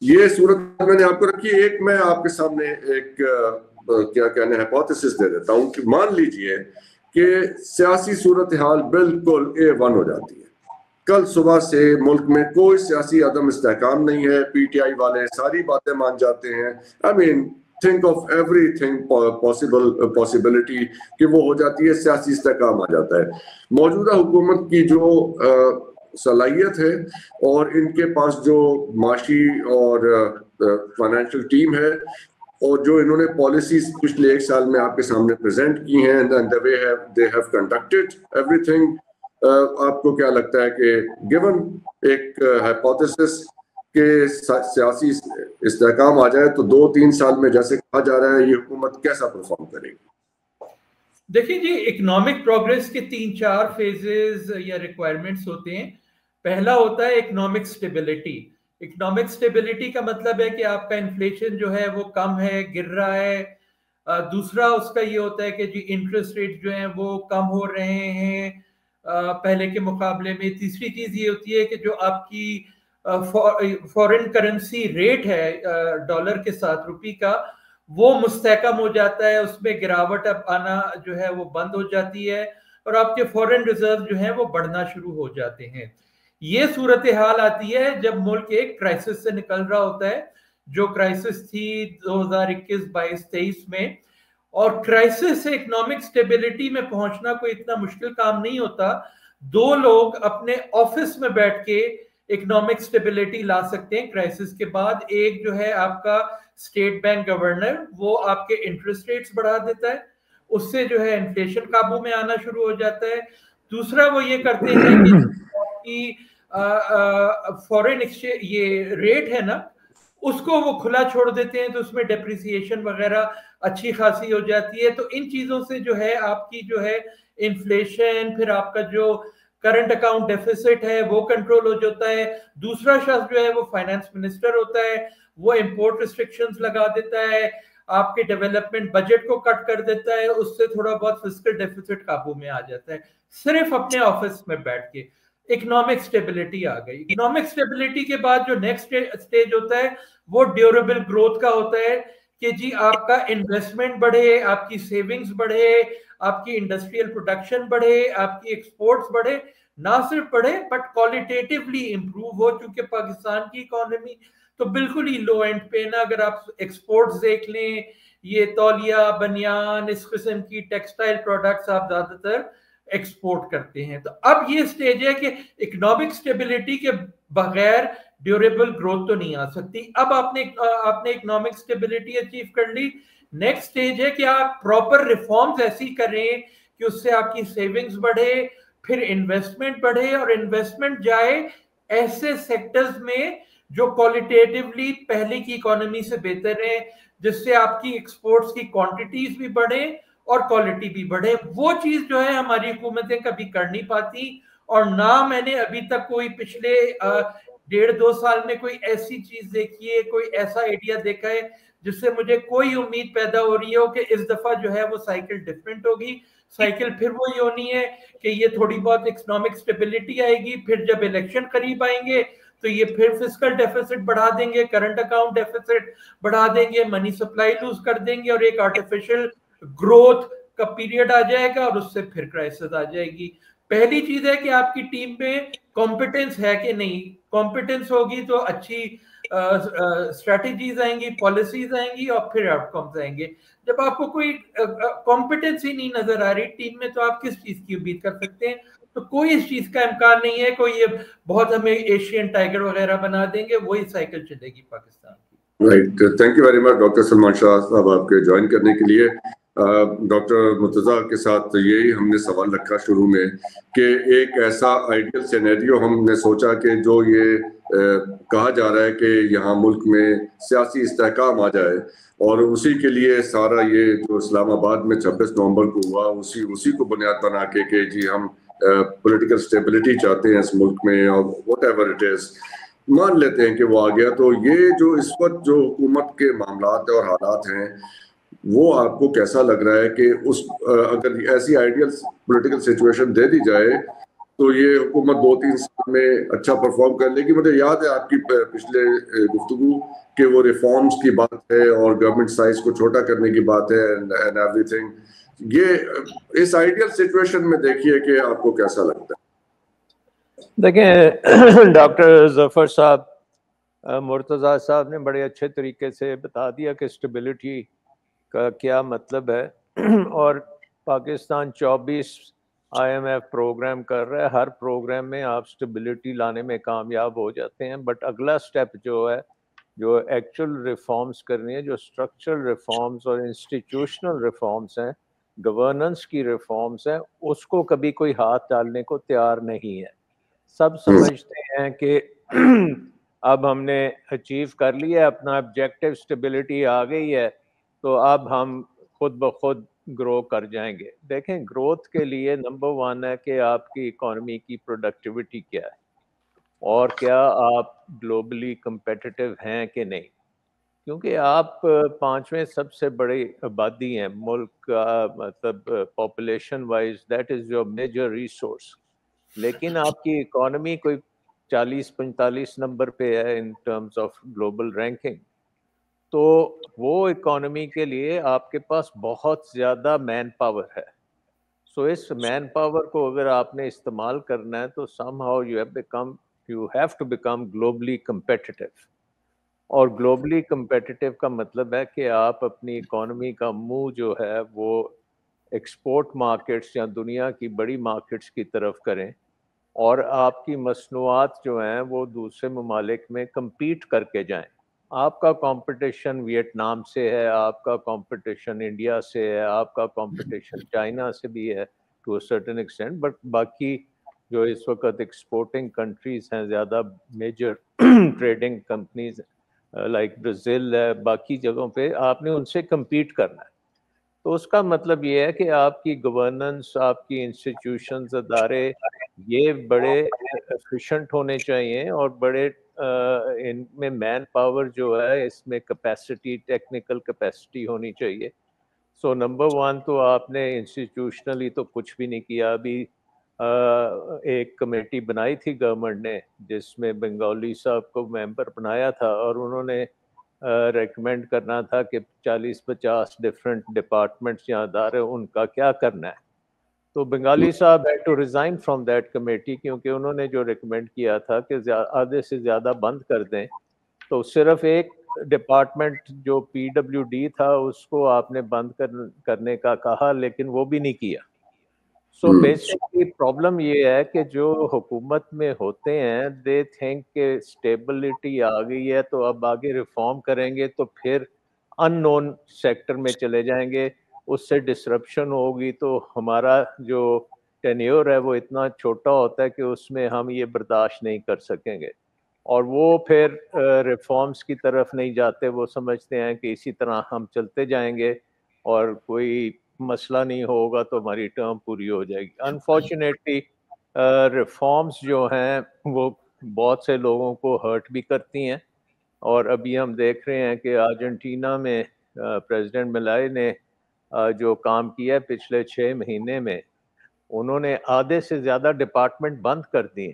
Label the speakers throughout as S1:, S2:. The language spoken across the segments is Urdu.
S1: یہ صورت میں نے آپ کو رکھی. ایک میں آپ کے سامنے ایک کیا کہنے ہائپوتھیسس دے دیتا ہوں کہ مان لیجئے کہ سیاسی صورتحال بالکل A1 ہو جاتی ہے. کل صبح سے ملک میں کوئی سیاسی عدم استحکام نہیں ہے, پی ٹی آئی والے ساری باتیں مان جاتے ہیں. I mean think of everything possibility کہ وہ ہو جاتی ہے, سیاسی استحکام آ جاتا ہے. موجودہ حکومت کی جو صلاحیت ہے اور ان کے پاس جو معاشی اور فائنینشیل ٹیم ہے اور جو انہوں نے پالیسیز پچھلے 1 سال میں آپ کے سامنے پریزنٹ کی ہیں, and the way they have conducted everything, آپ کو کیا لگتا ہے کہ given ایک hypothesis کہ سیاسی استحکام آ جائے تو 2-3 سال میں جیسے کہا جا رہا ہے یہ حکومت کیسا پرفارم کرے گی؟
S2: دیکھیں جی, اکنامک پروگریس کے 3-4 فیزز یا ریکوائرمنٹس ہوتے ہیں. پہلا ہوتا ہے اکنامک سٹیبلٹی. اکنامک سٹیبلٹی کا مطلب ہے کہ آپ کا انفلیشن جو ہے وہ کم ہے, گر رہا ہے. دوسرا اس کا یہ ہوتا ہے کہ جی انٹرسٹ ریٹ جو ہیں وہ کم ہو رہے ہیں پہلے کے مقابلے میں. تیسری چیز یہ ہوتی ہے کہ جو آپ کی فورن کرنسی ریٹ ہے ڈالر کے ساتھ روپی کا, وہ مستحکم ہو جاتا ہے, اس میں گراوٹ اب آنا جو ہے وہ بند ہو جاتی ہے اور آپ کے فورن ریزرو جو ہیں وہ بڑھنا شروع ہو جاتے ہیں. یہ صورتحال آتی ہے جب ملک ایک کرائسس سے نکل رہا ہوتا ہے, جو کرائسس تھی 2021-22-23 میں. اور کرائسس سے اکنامک سٹیبلٹی میں پہنچنا کوئی اتنا مشکل کام نہیں ہوتا. 2 لوگ اپنے آفس میں بیٹھ کے اکنامک سٹیبلٹی لا سکتے ہیں کرائسس کے بعد. ایک جو ہے آپ کا اسٹیٹ بینک گورنر, وہ آپ کے انٹرسٹ ریٹس بڑھا دیتا ہے, اس سے جو ہے انفلیشن قابو میں آنا شروع ہو جاتا ہے. دوسرا وہ یہ کرتے ہیں کہ فورن ایکسچینج یہ ریٹ ہے نا, اس کو وہ کھلا چھوڑ دیتے ہیں تو اس میں ڈیپریسیشن وغیرہ اچھی خاصی ہو جاتی ہے. تو ان چیزوں سے جو ہے آپ کی جو ہے انفلیشن, پھر آپ کا جو کرنٹ اکاؤنٹ ڈیفیسٹ ہے وہ کنٹرول ہو جاتا ہے. دوسرا شخص جو ہے وہ فائنانس منسٹر ہوتا ہے, وہ امپورٹ ریسٹرکشنز لگا دیتا ہے, آپ کے ڈیولپمنٹ بجٹ کو کٹ کر دیتا ہے, اس سے تھوڑا بہت فسکل ڈیفیسٹ قابو میں آ جاتا ہے صرف اپنے آفس میں بیٹھ کے. اکنامک سٹیبلٹی آ گئی. اکنامک سٹیبلٹی کے بعد جو نیکسٹ سٹیج ہوتا ہے وہ ڈیوریبل گروتھ کا ہوتا ہے کہ جی آپ کا انویسٹمنٹ بڑھے, آپ کی سیونگز بڑھے, آپ کی انڈسٹریل پروڈکشن بڑھے, آپ کی ایکسپورٹس بڑھے. نہ صرف بڑھے بٹ کوالٹیٹیولی امپروو ہو, چونکہ پاکستان کی اکانومی تو بالکل ہی لو اینڈ پہ نا. اگر آپ ایکسپورٹس دیکھ لیں, یہ تولیہ, بنیان, اس قسم کی ٹیکسٹائل پروڈکٹس آپ زیادہ تر ایکسپورٹ کرتے ہیں. تو اب یہ سٹیج ہے کہ اکنامک سٹیبلٹی کے بغیر ڈیوریبل گروتھ تو نہیں آ سکتی. اب آپ نے اکنامک سٹیبلٹی اچیو کر لی. نیکسٹ سٹیج ہے کہ آپ پراپر ریفارمز ایسی کریں کہ اس سے آپ کی سیونگز بڑھے, پھر انویسٹمنٹ بڑھے, اور انویسٹمنٹ جائے ایسے سیکٹرز میں جو کوالٹیٹیولی پہلے کی اکانومی سے بہتر ہیں, جس سے آپ کی ایکسپورٹس کی کوانٹیٹیز بھی بڑھیں اور کوالٹی بھی بڑھے. وہ چیز جو ہے ہماری حکومتیں کبھی کر نہیں پاتی, اور نہ میں نے ابھی تک کوئی پچھلے 1.5-2 سال میں کوئی ایسی چیز دیکھی ہے, کوئی ایسا آئیڈیا دیکھا ہے جس سے مجھے کوئی امید پیدا ہو رہی ہو کہ اس دفعہ جو ہے وہ سائیکل ڈیفرنٹ ہوگی. سائیکل پھر وہی ہونی ہے کہ یہ تھوڑی بہت اکنامک سٹیبلٹی آئے گی, پھر جب الیکشن قریب آئیں گے تو یہ پھر فسکل ڈیفیسٹ بڑھا دیں گے, کرنٹ اکاؤنٹ ڈیفیسٹ بڑھا دیں گے, منی سپلائی لوز کر دیں گے, اور ایک آرٹیفیشل گروتھ کا پیریڈ آ جائے گا, اور اس سے پھر کرائسس آ جائے گی. پہلی چیز ہے کہ آپ کی ٹیم میں کمپیٹنس ہے کہ نہیں. کمپیٹنس ہوگی تو اچھی اسٹریٹجیز آئیں گی, پالیسیز آئیں گی, اور پھر آؤٹ کمز آئیں گے. جب آپ کو کوئی کمپیٹنس ہی نہیں نظر آ رہی ٹیم میں, تو آپ کس چیز کی امید کر سکتے ہیں؟ تو کوئی اس چیز کا امکان نہیں ہے کوئی یہ بہت ہمیں ایشین ٹائیگر وغیرہ بنا دیں گے, وہی سائیکل چلے گی پاکستان کی.
S1: Right, thank you very much doctor Salman Shah Sahab آپ کے جوائن کرنے کے لیے. ڈاکٹر مرتضیٰ کے ساتھ یہی ہم نے سوال رکھا شروع میں کہ ایک ایسا آئیڈیل سینیریو ہم نے سوچا کہ جو یہ کہا جا رہا ہے کہ یہاں ملک میں سیاسی استحکام آ جائے, اور اسی کے لیے سارا یہ جو اسلام آباد میں 26 نومبر کو ہوا اسی کو بنیاد بنا کے کہ جی ہم پولیٹیکل اسٹیبلٹی چاہتے ہیں اس ملک میں, اور واٹ ایور اٹ از مان لیتے ہیں کہ وہ آ گیا. تو یہ جو اس وقت جو حکومت کے معاملات اور حالات ہیں وہ آپ کو کیسا لگ رہا ہے کہ اس اگر ایسی آئیڈیل پولیٹیکل سچویشن دے دی جائے تو یہ حکومت 2-3 سال میں اچھا پرفارم کر لے گی. مجھے یاد ہے آپ کی پچھلے گفتگو کہ وہ ریفارمز کی بات ہے اور گورنمنٹ سائز کو چھوٹا کرنے کی بات ہے اینڈ ایوری تھنگ. یہ اس آئیڈیل سچویشن میں دیکھیے کہ آپ کو کیسا لگتا ہے؟
S3: دیکھیں ڈاکٹر ظفر صاحب، مرتضیٰ صاحب نے بڑے اچھے طریقے سے بتا دیا کہ اسٹیبلٹی کا کیا مطلب ہے. اور پاکستان 24 IMF پروگرام کر رہا ہے. ہر پروگرام میں آپ اسٹیبلٹی لانے میں کامیاب ہو جاتے ہیں، بٹ اگلا سٹیپ جو ہے، جو ایکچوئل ریفارمز کرنی ہے، جو اسٹرکچرل ریفارمز اور انسٹیٹیوشنل ریفارمز ہیں، گورننس کی ریفارمز ہیں، اس کو کبھی کوئی ہاتھ ڈالنے کو تیار نہیں ہے. سب سمجھتے ہیں کہ اب ہم نے اچیو کر لیا اپنا آبجیکٹو، اسٹیبلٹی آ گئی ہے تو اب ہم خود بخود گرو کر جائیں گے. دیکھیں گروتھ کے لیے نمبر 1 ہے کہ آپ کی اکانومی کی پروڈکٹیوٹی کیا ہے اور کیا آپ گلوبلی کمپیٹیٹو ہیں کہ نہیں. کیونکہ آپ 5ویں سب سے بڑی آبادی ہیں ملک کا، مطلب population wise that is your major resource, لیکن آپ کی اکانومی کوئی 40-45 نمبر پہ ہے in terms of global ranking. تو وہ اکانومی کے لیے آپ کے پاس بہت زیادہ مین پاور ہے. سو اس مین پاور کو اگر آپ نے استعمال کرنا ہے تو somehow you have to become globally competitive. اور گلوبلی کمپیٹیٹو کا مطلب ہے کہ آپ اپنی اکانومی کا منہ جو ہے وہ ایکسپورٹ مارکیٹس یا دنیا کی بڑی مارکیٹس کی طرف کریں، اور آپ کی مصنوعات جو ہیں وہ دوسرے ممالک میں کمپیٹ کر کے جائیں. آپ کا کمپٹیشن ویتنام سے ہے، آپ کا کمپٹیشن انڈیا سے ہے، آپ کا کمپٹیشن چائنا سے بھی ہے to a certain extent, but باقی جو اس وقت ایکسپورٹنگ کنٹریز ہیں، زیادہ major trading companies like Brazil ہے، باقی جگہوں پہ آپ نے ان سے کمپیٹ کرنا ہے. تو اس کا مطلب یہ ہے کہ آپ کی گورننس، آپ کی انسٹیٹیوشنز، ادارے یہ بڑے ایفیشینٹ ہونے چاہیے اور بڑے ان میں مین پاور جو ہے اس میں کیپیسٹی، ٹیکنیکل کیپیسٹی ہونی چاہیے. سو نمبر 1 تو آپ نے انسٹیٹیوشنلی تو کچھ بھی نہیں کیا. ابھی ایک کمیٹی بنائی تھی گورنمنٹ نے جس میں بنگالی صاحب کو ممبر بنایا تھا، اور انہوں نے ریکمینڈ کرنا تھا کہ 40-50 ڈفرینٹ ڈپارٹمنٹس یا ادارے ان کا کیا کرنا ہے. تو بنگالی صاحب had to resign from that committee, کیونکہ انہوں نے جو ریکمینڈ کیا تھا کہ آدھے سے زیادہ بند کر دیں. تو صرف ایک ڈپارٹمنٹ جو PWD تھا اس کو آپ نے بند کرنے کا کہا، لیکن وہ بھی نہیں کیا. سو بیسکلی پرابلم یہ ہے کہ جو حکومت میں ہوتے ہیں دے تھنک کہ اسٹیبلٹی آ گئی ہے تو اب آگے ریفارم کریں گے تو پھر ان نون سیکٹر میں چلے جائیں گے، اس سے ڈسرپشن ہوگی تو ہمارا جو ٹینیور ہے وہ اتنا چھوٹا ہوتا ہے کہ اس میں ہم یہ برداشت نہیں کر سکیں گے. اور وہ پھر ریفارمز کی طرف نہیں جاتے، وہ سمجھتے ہیں کہ اسی طرح ہم چلتے جائیں گے اور کوئی مسئلہ نہیں ہوگا تو ہماری ٹرم پوری ہو جائے گی. انفارچونیٹلی ریفارمز جو ہیں وہ بہت سے لوگوں کو ہرٹ بھی کرتی ہیں، اور ابھی ہم دیکھ رہے ہیں کہ ارجنٹینا میں پریزیڈنٹ ملائی نے جو کام کیا ہے پچھلے 6 مہینے میں، انہوں نے آدھے سے زیادہ ڈپارٹمنٹ بند کر دیے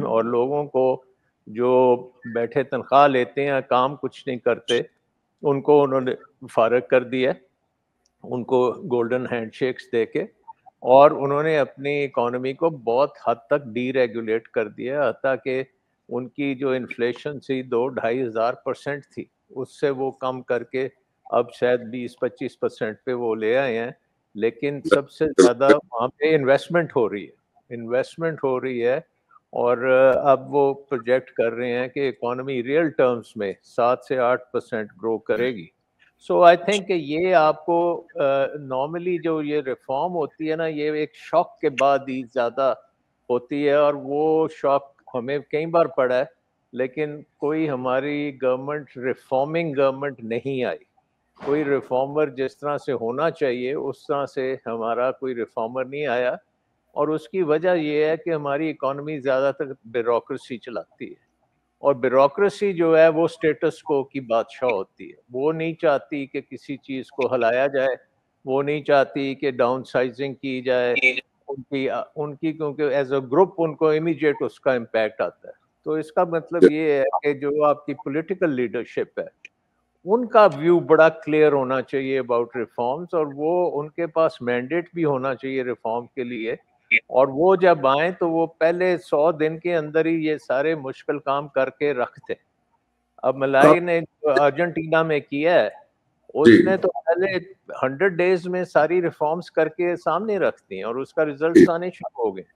S3: اور لوگوں کو جو بیٹھے تنخواہ لیتے ہیں، کام کچھ نہیں کرتے، ان کو انہوں نے فارغ کر دیا، ان کو گولڈن ہینڈ شیکس دے کے، اور انہوں نے اپنی اکانومی کو بہت حد تک ڈی ریگولیٹ کر دیا، حتیٰ کہ ان کی جو انفلیشن تھی 2-2.5% تھی، اس سے وہ کم کر کے اب شاید 20-25% پہ وہ لے آئے ہیں. لیکن سب سے زیادہ وہاں پہ انویسٹمنٹ ہو رہی ہے اور اب وہ پروجیکٹ کر رہے ہیں کہ اکانومی ریئل ٹرمز میں 7-8% گرو کرے گی. سو آئی تھنک کہ یہ آپ کو نارملی جو یہ ریفارم ہوتی ہے نا، یہ ایک شاک کے بعد ہی زیادہ ہوتی ہے، اور وہ شاک ہمیں کئی بار پڑا ہے، لیکن کوئی ہماری گورنمنٹ ریفارمنگ گورنمنٹ نہیں آئی. کوئی ریفارمر جس طرح سے ہونا چاہیے اس طرح سے ہمارا کوئی ریفارمر نہیں آیا، اور اس کی وجہ یہ ہے کہ ہماری اکانومی زیادہ تر بیوروکریسی چلاتی ہے، اور بیوروکریسی جو ہے وہ اسٹیٹس کو کی بادشاہ ہوتی ہے. وہ نہیں چاہتی کہ کسی چیز کو ہلایا جائے، وہ نہیں چاہتی کہ ڈاؤن سائزنگ کی جائے، ان کی کیونکہ ایز اے گروپ ان کو امیڈیٹ اس کا امپیکٹ آتا ہے. تو اس کا مطلب یہ ہے کہ جو آپ کی پولیٹیکل لیڈرشپ ہے ان کا ویو بڑا کلیئر ہونا چاہیے اباؤٹ ریفارمز, اور وہ ان کے پاس مینڈیٹ بھی ہونا چاہیے ریفارم کے لیے, اور وہ جب آئیں تو وہ پہلے 100 دن کے اندر ہی یہ سارے مشکل کام کر کے رکھتے. اب ملائی نے ارجنٹینا میں کیا ہے, اس نے تو پہلے 100 ڈیز میں ساری ریفارمز کر کے سامنے رکھتی ہیں اور اس کا ریزلٹس آنے شروع ہو گئے.